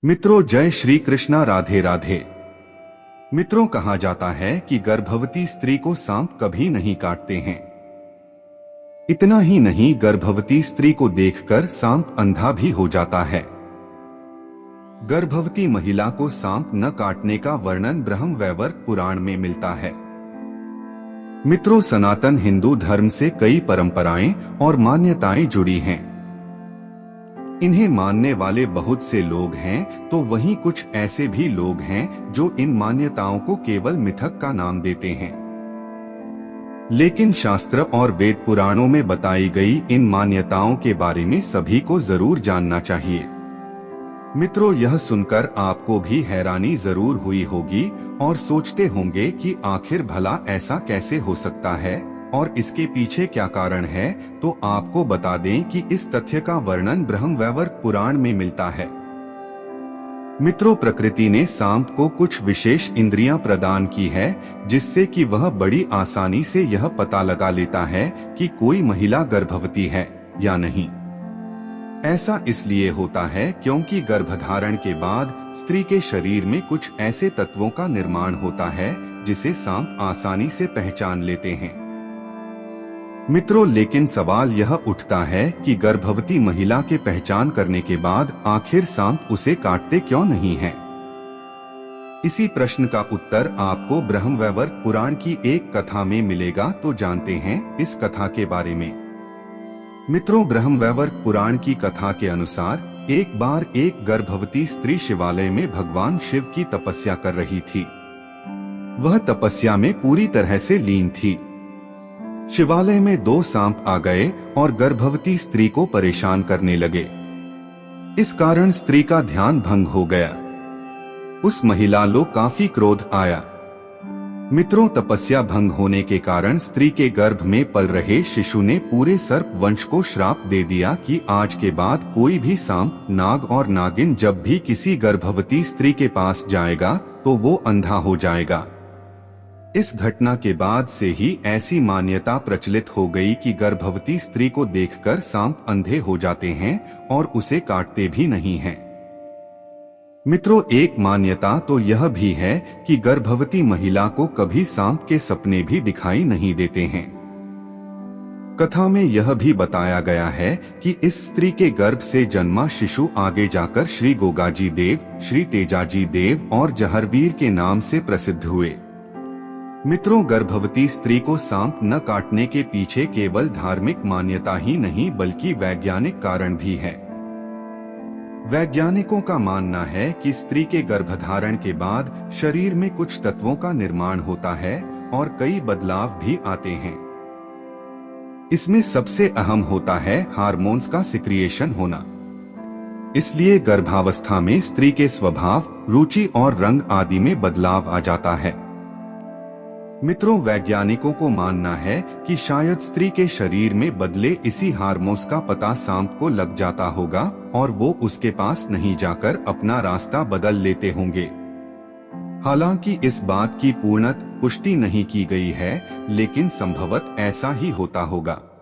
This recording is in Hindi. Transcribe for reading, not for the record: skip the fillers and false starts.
मित्रों, जय श्री कृष्णा, राधे राधे। मित्रों, कहा जाता है कि गर्भवती स्त्री को सांप कभी नहीं काटते हैं। इतना ही नहीं, गर्भवती स्त्री को देखकर सांप अंधा भी हो जाता है। गर्भवती महिला को सांप न काटने का वर्णन ब्रह्म वैवर्त पुराण में मिलता है। मित्रों, सनातन हिंदू धर्म से कई परंपराएं और मान्यताएं जुड़ी हैं। इन्हें मानने वाले बहुत से लोग हैं, तो वहीं कुछ ऐसे भी लोग हैं जो इन मान्यताओं को केवल मिथक का नाम देते हैं। लेकिन शास्त्र और वेद पुराणों में बताई गई इन मान्यताओं के बारे में सभी को जरूर जानना चाहिए। मित्रों, यह सुनकर आपको भी हैरानी जरूर हुई होगी और सोचते होंगे कि आखिर भला ऐसा कैसे हो सकता है और इसके पीछे क्या कारण है। तो आपको बता दें कि इस तथ्य का वर्णन ब्रह्म वैवर्त पुराण में मिलता है। मित्रों, प्रकृति ने सांप को कुछ विशेष इंद्रियां प्रदान की है, जिससे कि वह बड़ी आसानी से यह पता लगा लेता है कि कोई महिला गर्भवती है या नहीं। ऐसा इसलिए होता है क्योंकि गर्भधारण के बाद स्त्री के शरीर में कुछ ऐसे तत्वों का निर्माण होता है जिसे सांप आसानी से पहचान लेते हैं। मित्रों, लेकिन सवाल यह उठता है कि गर्भवती महिला के पहचान करने के बाद आखिर सांप उसे काटते क्यों नहीं हैं? इसी प्रश्न का उत्तर आपको ब्रह्म वैवर्त पुराण की एक कथा में मिलेगा। तो जानते हैं इस कथा के बारे में। मित्रों, ब्रह्म वैवर्त पुराण की कथा के अनुसार एक बार एक गर्भवती स्त्री शिवालय में भगवान शिव की तपस्या कर रही थी। वह तपस्या में पूरी तरह से लीन थी। शिवालय में दो सांप आ गए और गर्भवती स्त्री को परेशान करने लगे। इस कारण स्त्री का ध्यान भंग हो गया। उस महिला को काफी क्रोध आया। मित्रों, तपस्या भंग होने के कारण स्त्री के गर्भ में पल रहे शिशु ने पूरे सर्प वंश को श्राप दे दिया कि आज के बाद कोई भी सांप, नाग और नागिन जब भी किसी गर्भवती स्त्री के पास जाएगा तो वो अंधा हो जाएगा। इस घटना के बाद से ही ऐसी मान्यता प्रचलित हो गई कि गर्भवती स्त्री को देखकर सांप अंधे हो जाते हैं और उसे काटते भी नहीं हैं। मित्रों, एक मान्यता तो यह भी है कि गर्भवती महिला को कभी सांप के सपने भी दिखाई नहीं देते हैं। कथा में यह भी बताया गया है कि इस स्त्री के गर्भ से जन्मा शिशु आगे जाकर श्री गोगाजी देव, श्री तेजाजी देव और जहरवीर के नाम से प्रसिद्ध हुए। मित्रों, गर्भवती स्त्री को सांप न काटने के पीछे केवल धार्मिक मान्यता ही नहीं बल्कि वैज्ञानिक कारण भी है। वैज्ञानिकों का मानना है कि स्त्री के गर्भधारण के बाद शरीर में कुछ तत्वों का निर्माण होता है और कई बदलाव भी आते हैं। इसमें सबसे अहम होता है हार्मोन्स का सिक्रिएशन होना। इसलिए गर्भावस्था में स्त्री के स्वभाव, रुचि और रंग आदि में बदलाव आ जाता है। मित्रों, वैज्ञानिकों को मानना है कि शायद स्त्री के शरीर में बदले इसी हार्मोन्स का पता सांप को लग जाता होगा और वो उसके पास नहीं जाकर अपना रास्ता बदल लेते होंगे। हालांकि इस बात की पूर्णत पुष्टि नहीं की गई है, लेकिन संभवत ऐसा ही होता होगा।